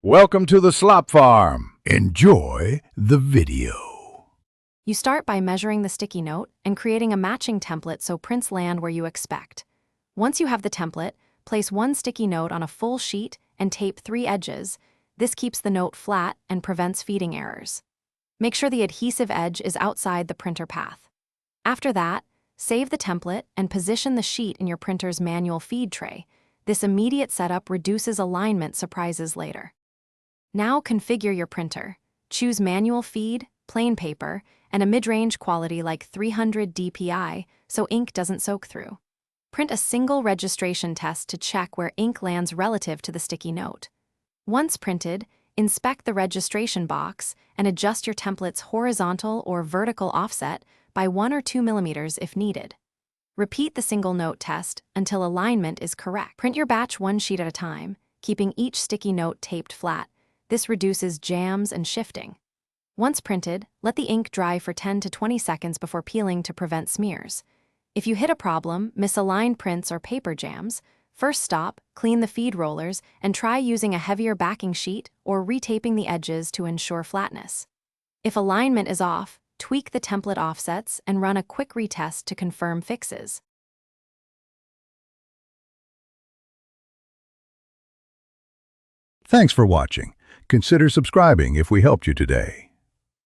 Welcome to the Slop Farm. Enjoy the video. You start by measuring the sticky note and creating a matching template so prints land where you expect. Once you have the template, place one sticky note on a full sheet and tape 3 edges. This keeps the note flat and prevents feeding errors. Make sure the adhesive edge is outside the printer path. After that, save the template and position the sheet in your printer's manual feed tray. This immediate setup reduces alignment surprises later. Now configure your printer. Choose manual feed, plain paper, and a mid-range quality like 300 dpi so ink doesn't soak through. Print a single registration test to check where ink lands relative to the sticky note. Once printed, inspect the registration box and adjust your template's horizontal or vertical offset by 1 or 2 millimeters if needed. Repeat the single note test until alignment is correct. Print your batch one sheet at a time, keeping each sticky note taped flat. This reduces jams and shifting. Once printed, let the ink dry for 10 to 20 seconds before peeling to prevent smears. If you hit a problem, misaligned prints or paper jams, first stop, clean the feed rollers, and try using a heavier backing sheet or retaping the edges to ensure flatness. If alignment is off, tweak the template offsets and run a quick retest to confirm fixes. Thanks for watching. Consider subscribing if we helped you today.